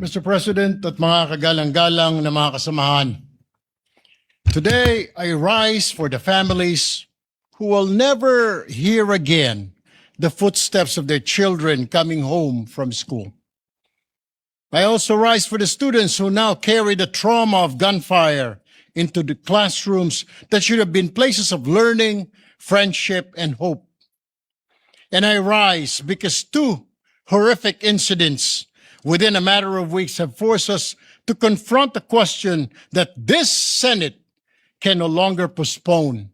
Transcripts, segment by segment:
Mr. President at mga kagalang-galang na mga kasamahan, today I rise for the families who will never hear again the footsteps of their children coming home from school. I also rise for the students who now carry the trauma of gunfire into the classrooms that should have been places of learning, friendship, and hope. And I rise because two horrific incidents within a matter of weeks have forced us to confront the question that this Senate can no longer postpone.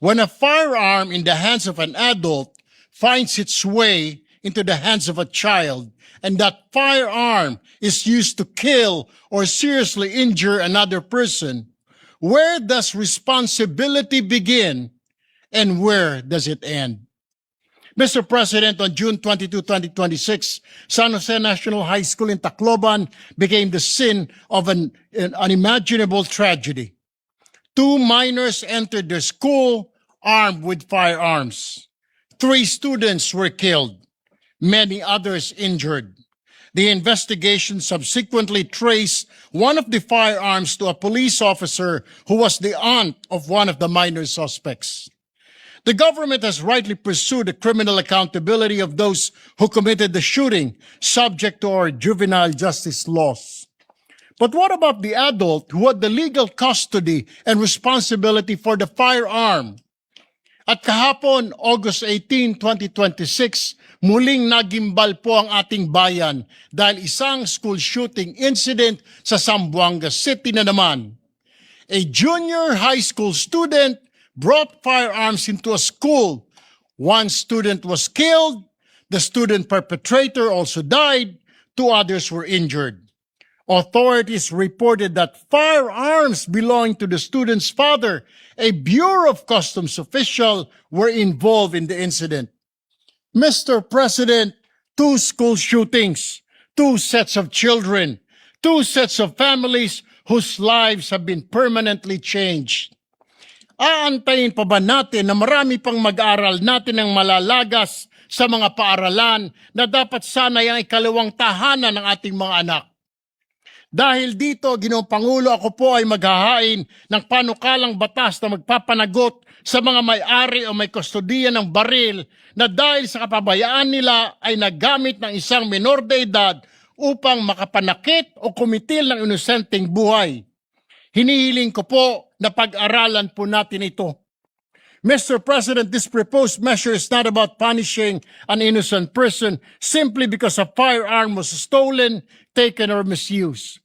When a firearm in the hands of an adult finds its way into the hands of a child, and that firearm is used to kill or seriously injure another person, where does responsibility begin and where does it end? Mr. President, on June 22, 2026, San Jose National High School in Tacloban became the scene of an unimaginable tragedy. Two minors entered their school armed with firearms. 3 students were killed, many others injured. The investigation subsequently traced one of the firearms to a police officer who was the aunt of one of the minor suspects. The government has rightly pursued the criminal accountability of those who committed the shooting, subject to our juvenile justice laws. But what about the adult who had the legal custody and responsibility for the firearm? At kahapon, August 18, 2026, muling nagimbal po ang ating bayan dahil isang school shooting incident sa Zamboanga City na naman. A junior high school student brought firearms into a school. 1 student was killed. The student perpetrator also died. 2 others were injured. Authorities reported that firearms belonging to the student's father, a Bureau of Customs official, were involved in the incident. Mr. President, 2 school shootings, 2 sets of children, 2 sets of families whose lives have been permanently changed. Aantayin pa ba natin na marami pang mag-aaral natin ng malalagas sa mga paaralan na dapat sana yung ikalawang tahanan ng ating mga anak? Dahil dito, Ginoong Pangulo, ako po ay maghahain ng panukalang batas na magpapanagot sa mga may-ari o may kustodiya ng baril na dahil sa kapabayaan nila ay nagamit ng isang menor de edad upang makapanakit o kumitil ng inosenteng buhay. Hinihiling ko po na pag-aralan po natin ito. Mr. President, this proposed measure is not about punishing an innocent person simply because a firearm was stolen, taken, or misused.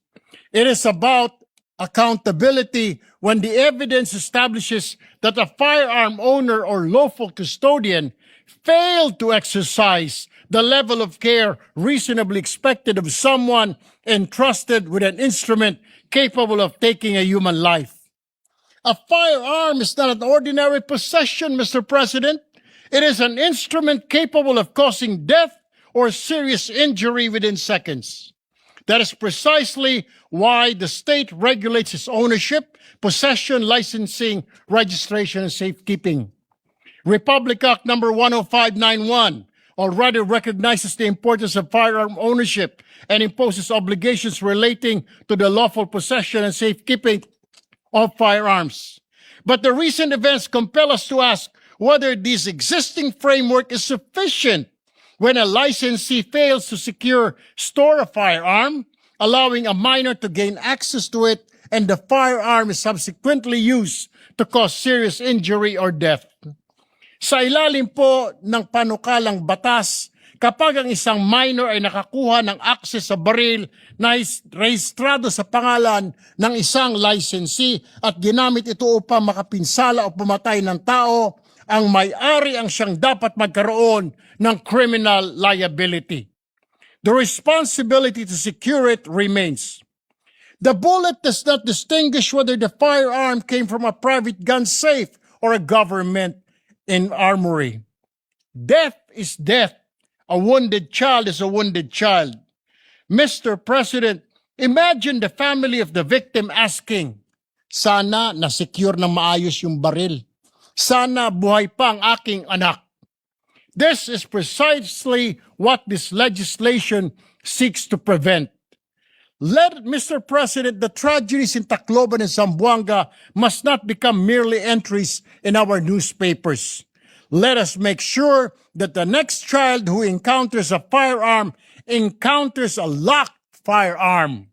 It is about accountability when the evidence establishes that a firearm owner or lawful custodian failed to exercise the level of care reasonably expected of someone entrusted with an instrument capable of taking a human life. A firearm is not an ordinary possession, Mr. President. It is an instrument capable of causing death or serious injury within seconds. That is precisely why the state regulates its ownership, possession, licensing, registration, and safekeeping. Republic Act number 10591 already recognizes the importance of firearm ownership and imposes obligations relating to the lawful possession and safekeeping of firearms. But the recent events compel us to ask whether this existing framework is sufficient when a licensee fails to store a firearm, allowing a minor to gain access to it, and the firearm is subsequently used to cause serious injury or death. Sa ilalim po ng panukalang batas, kapag ang isang minor ay nakakuha ng access sa baril na rehistrado sa pangalan ng isang licensee at ginamit ito upang makapinsala o pumatay ng tao, ang may-ari ang siyang dapat magkaroon ng criminal liability. The responsibility to secure it remains. The bullet does not distinguish whether the firearm came from a private gun safe or a government armory. Death is death. A wounded child is a wounded child. Mr. President, imagine the family of the victim asking, sana na-secure na maayos yung baril. Sana buhay pa ang aking anak. This is precisely what this legislation seeks to prevent. Mr. President, the tragedies in Tacloban and Zamboanga must not become merely entries in our newspapers. Let us make sure that the next child who encounters a firearm encounters a locked firearm.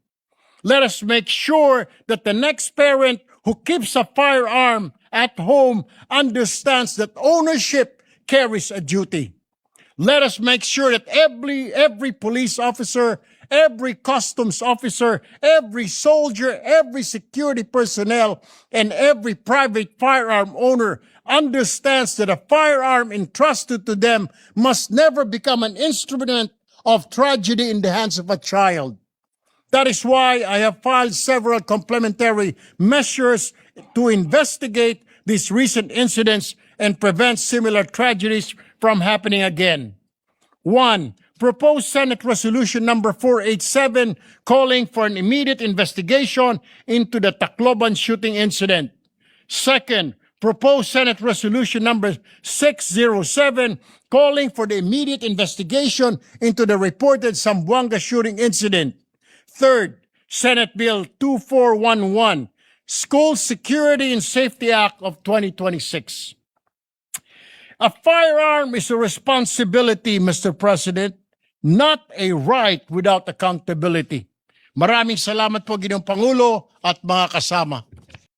Let us make sure that the next parent who keeps a firearm at home understands that ownership carries a duty. Let us make sure that every police officer, every customs officer, every soldier, every security personnel, and every private firearm owner understands that a firearm entrusted to them must never become an instrument of tragedy in the hands of a child. That is why I have filed several complementary measures to investigate these recent incidents and prevent similar tragedies from happening again. 1. Proposed Senate Resolution number 487 calling for an immediate investigation into the Tacloban shooting incident. Second, proposed Senate Resolution number 607 calling for the immediate investigation into the reported Zamboanga shooting incident. Third, Senate Bill 2411, School Security and Safety Act of 2026. A firearm is a responsibility, Mr. President, not a right without accountability. Maraming salamat po, Ginoong Pangulo at mga kasama.